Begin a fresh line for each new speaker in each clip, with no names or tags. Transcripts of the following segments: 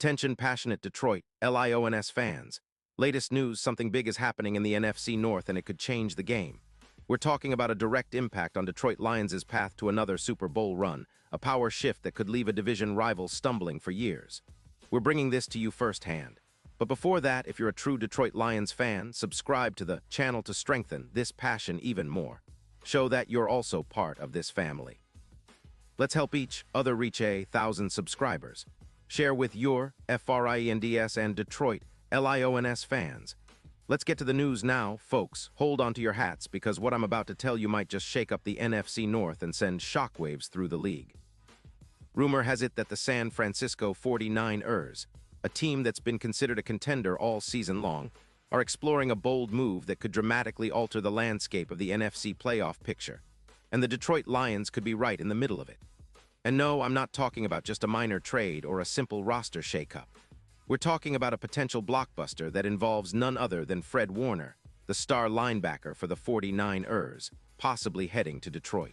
Attention passionate Detroit, Lions fans. Latest news, something big is happening in the NFC North and it could change the game. We're talking about a direct impact on Detroit Lions' path to another Super Bowl run, a power shift that could leave a division rival stumbling for years. We're bringing this to you firsthand. But before that, if you're a true Detroit Lions fan, subscribe to the channel to strengthen this passion even more. Show that you're also part of this family. Let's help each other reach 1,000 subscribers. Share with your FRIENDS and Detroit LIONS fans. Let's get to the news now, folks. Hold on to your hats because what I'm about to tell you might just shake up the NFC North and send shockwaves through the league. Rumor has it that the San Francisco 49ers, a team that's been considered a contender all season long, are exploring a bold move that could dramatically alter the landscape of the NFC playoff picture. And the Detroit Lions could be right in the middle of it. And no, I'm not talking about just a minor trade or a simple roster shakeup. We're talking about a potential blockbuster that involves none other than Fred Warner, the star linebacker for the 49ers, possibly heading to Detroit.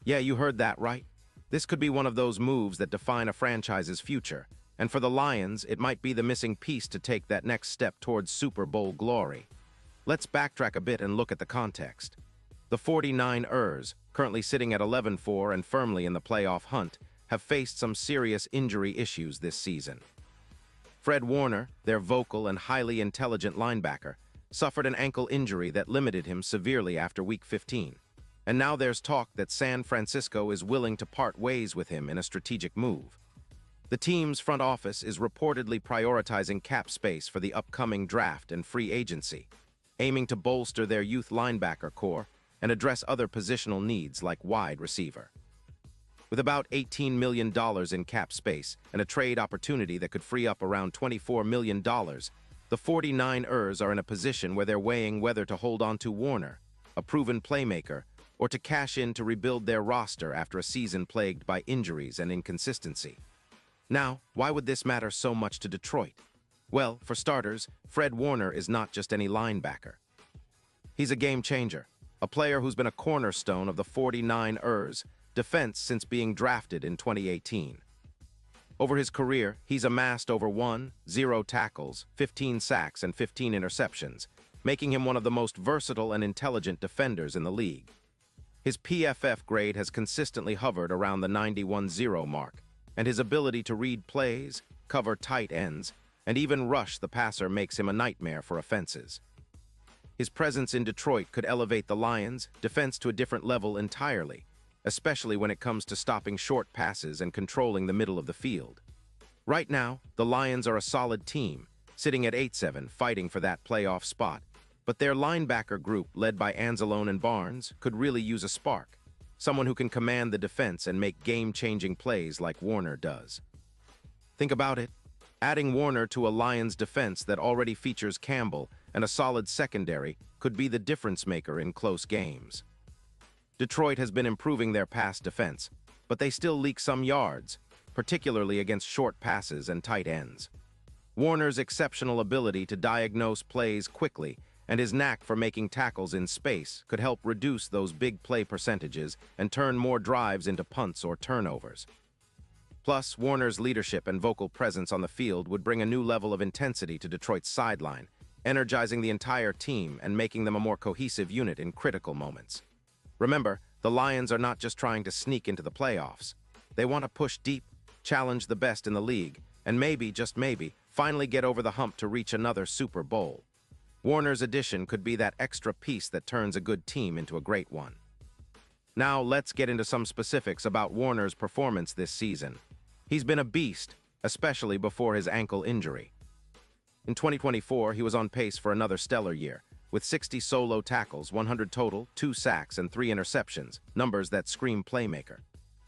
Yeah, you heard that right. This could be one of those moves that define a franchise's future, and for the Lions, it might be the missing piece to take that next step towards Super Bowl glory. Let's backtrack a bit and look at the context. The 49ers, currently sitting at 11-4 and firmly in the playoff hunt, have faced some serious injury issues this season. Fred Warner, their vocal and highly intelligent linebacker, suffered an ankle injury that limited him severely after Week 15. And now there's talk that San Francisco is willing to part ways with him in a strategic move. The team's front office is reportedly prioritizing cap space for the upcoming draft and free agency, aiming to bolster their youth linebacker core and address other positional needs like wide receiver. With about $18 million in cap space and a trade opportunity that could free up around $24 million, the 49ers are in a position where they're weighing whether to hold on to Warner, a proven playmaker, or to cash in to rebuild their roster after a season plagued by injuries and inconsistency. Now, why would this matter so much to Detroit? Well, for starters, Fred Warner is not just any linebacker. He's a game changer, a player who's been a cornerstone of the 49ers defense since being drafted in 2018. Over his career, he's amassed over 0 tackles, 15 sacks, and 15 interceptions, making him one of the most versatile and intelligent defenders in the league. His PFF grade has consistently hovered around the 91-0 mark, and his ability to read plays, cover tight ends, and even rush the passer makes him a nightmare for offenses. His presence in Detroit could elevate the Lions' defense to a different level entirely, especially when it comes to stopping short passes and controlling the middle of the field. Right now, the Lions are a solid team, sitting at 8-7, fighting for that playoff spot, but their linebacker group, led by Anzalone and Barnes, could really use a spark, someone who can command the defense and make game-changing plays like Warner does. Think about it. Adding Warner to a Lions defense that already features Campbell and a solid secondary could be the difference-maker in close games. Detroit has been improving their pass defense, but they still leak some yards, particularly against short passes and tight ends. Warner's exceptional ability to diagnose plays quickly and his knack for making tackles in space could help reduce those big play percentages and turn more drives into punts or turnovers. Plus, Warner's leadership and vocal presence on the field would bring a new level of intensity to Detroit's sideline, energizing the entire team and making them a more cohesive unit in critical moments. Remember, the Lions are not just trying to sneak into the playoffs. They want to push deep, challenge the best in the league, and maybe, just maybe, finally get over the hump to reach another Super Bowl. Warner's addition could be that extra piece that turns a good team into a great one. Now, let's get into some specifics about Warner's performance this season. He's been a beast, especially before his ankle injury. In 2024, he was on pace for another stellar year, with 60 solo tackles, 100 total, 2 sacks, and 3 interceptions, numbers that scream playmaker.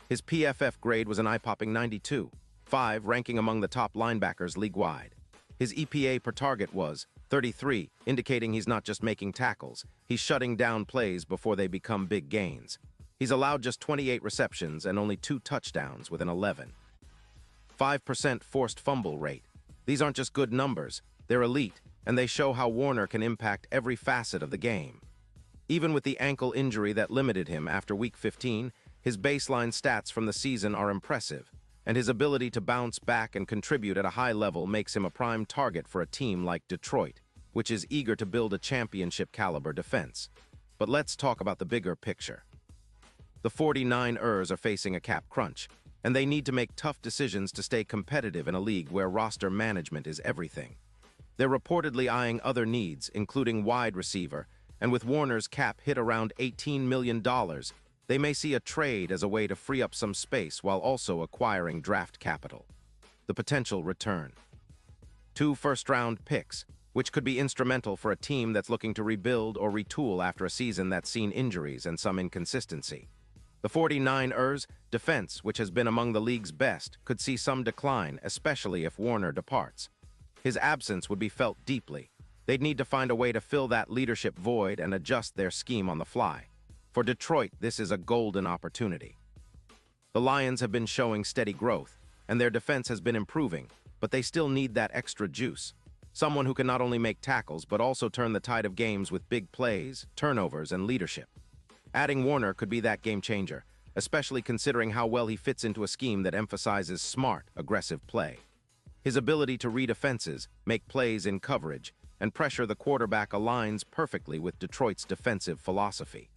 His PFF grade was an eye-popping 92.5, ranking among the top linebackers league-wide. His EPA per target was 33, indicating he's not just making tackles, he's shutting down plays before they become big gains. He's allowed just 28 receptions and only 2 touchdowns with an 11.5% forced fumble rate. These aren't just good numbers, they're elite, and they show how Warner can impact every facet of the game. Even with the ankle injury that limited him after Week 15, his baseline stats from the season are impressive, and his ability to bounce back and contribute at a high level makes him a prime target for a team like Detroit, which is eager to build a championship-caliber defense. But let's talk about the bigger picture. The 49ers are facing a cap crunch, and they need to make tough decisions to stay competitive in a league where roster management is everything. They're reportedly eyeing other needs, including wide receiver, and with Warner's cap hit around $18 million, they may see a trade as a way to free up some space while also acquiring draft capital. The potential return. 2 first-round picks, which could be instrumental for a team that's looking to rebuild or retool after a season that's seen injuries and some inconsistency. The 49ers' defense, which has been among the league's best, could see some decline, especially if Warner departs. His absence would be felt deeply. They'd need to find a way to fill that leadership void and adjust their scheme on the fly. For Detroit, this is a golden opportunity. The Lions have been showing steady growth, and their defense has been improving, but they still need that extra juice. Someone who can not only make tackles, but also turn the tide of games with big plays, turnovers, and leadership. Adding Warner could be that game changer, especially considering how well he fits into a scheme that emphasizes smart, aggressive play. His ability to read offenses, make plays in coverage, and pressure the quarterback aligns perfectly with Detroit's defensive philosophy.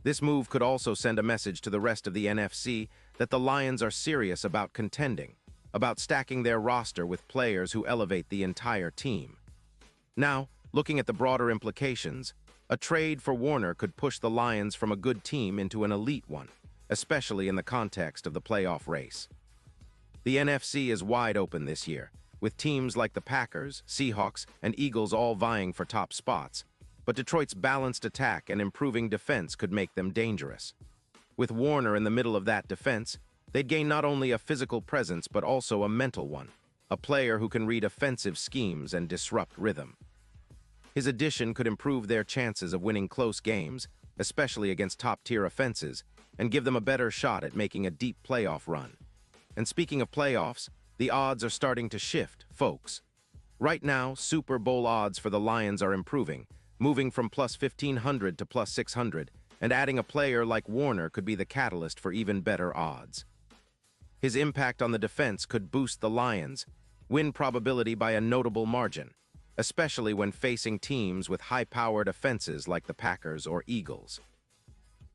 This move could also send a message to the rest of the NFC that the Lions are serious about contending, about stacking their roster with players who elevate the entire team. Now, looking at the broader implications, a trade for Warner could push the Lions from a good team into an elite one, especially in the context of the playoff race. The NFC is wide open this year, with teams like the Packers, Seahawks, and Eagles all vying for top spots, but Detroit's balanced attack and improving defense could make them dangerous. With Warner in the middle of that defense, they'd gain not only a physical presence but also a mental one, a player who can read offensive schemes and disrupt rhythm. His addition could improve their chances of winning close games, especially against top-tier offenses, and give them a better shot at making a deep playoff run. And speaking of playoffs, the odds are starting to shift, folks. Right now, Super Bowl odds for the Lions are improving, moving from plus 1,500 to plus 600, and adding a player like Warner could be the catalyst for even better odds. His impact on the defense could boost the Lions' win probability by a notable margin, especially when facing teams with high-powered offenses like the Packers or Eagles.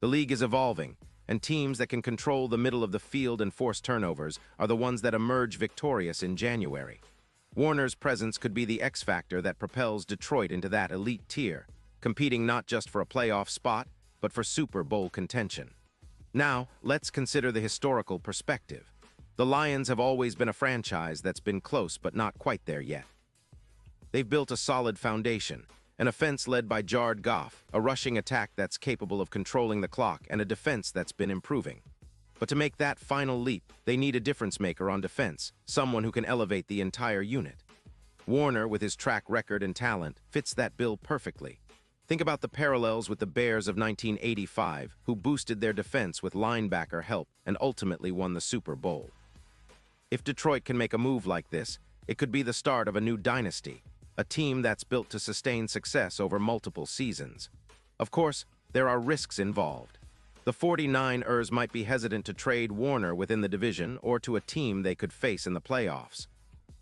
The league is evolving, and teams that can control the middle of the field and force turnovers are the ones that emerge victorious in January. Warner's presence could be the X-factor that propels Detroit into that elite tier, competing not just for a playoff spot, but for Super Bowl contention. Now, let's consider the historical perspective. The Lions have always been a franchise that's been close but not quite there yet. They've built a solid foundation, an offense led by Jared Goff, a rushing attack that's capable of controlling the clock, and a defense that's been improving. But to make that final leap, they need a difference-maker on defense, someone who can elevate the entire unit. Warner, with his track record and talent, fits that bill perfectly. Think about the parallels with the Bears of 1985, who boosted their defense with linebacker help and ultimately won the Super Bowl. If Detroit can make a move like this, it could be the start of a new dynasty, a team that's built to sustain success over multiple seasons. Of course, there are risks involved. The 49ers might be hesitant to trade Warner within the division or to a team they could face in the playoffs.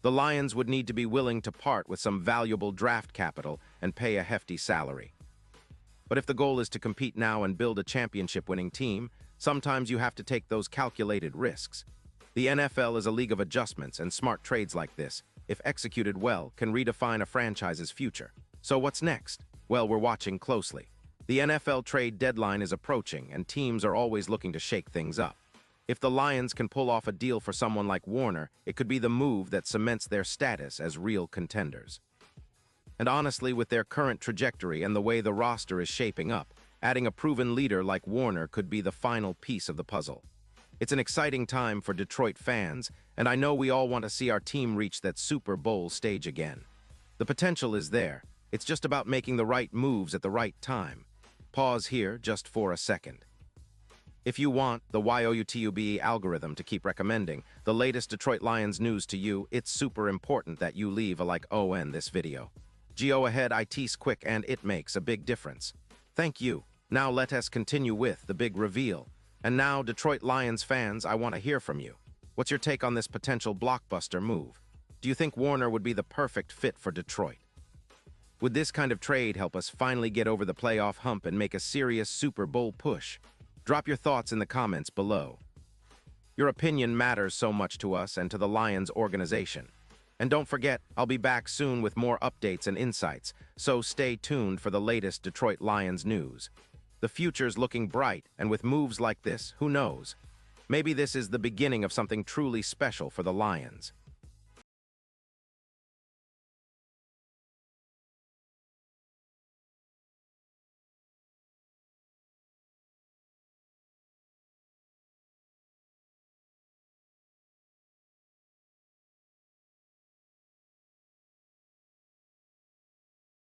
The Lions would need to be willing to part with some valuable draft capital and pay a hefty salary. But if the goal is to compete now and build a championship-winning team, sometimes you have to take those calculated risks. The NFL is a league of adjustments, and smart trades like this, if executed well, can redefine a franchise's future. So what's next? Well, we're watching closely. The NFL trade deadline is approaching, and teams are always looking to shake things up. If the Lions can pull off a deal for someone like Warner, it could be the move that cements their status as real contenders. And honestly, with their current trajectory and the way the roster is shaping up, adding a proven leader like Warner could be the final piece of the puzzle. It's an exciting time for Detroit fans, and I know we all want to see our team reach that Super Bowl stage again. The potential is there. It's just about making the right moves at the right time. Pause here just for a second. If you want the YOUTUBE algorithm to keep recommending the latest Detroit Lions news to you, it's super important that you leave a like on this video. Go ahead, it's quick and it makes a big difference. Thank you. Now let us continue with the big reveal. And now, Detroit Lions fans, I want to hear from you. What's your take on this potential blockbuster move? Do you think Warner would be the perfect fit for Detroit? Would this kind of trade help us finally get over the playoff hump and make a serious Super Bowl push? Drop your thoughts in the comments below. Your opinion matters so much to us and to the Lions organization. And don't forget, I'll be back soon with more updates and insights, so stay tuned for the latest Detroit Lions news. The future's looking bright, and with moves like this, who knows? Maybe this is the beginning of something truly special for the Lions.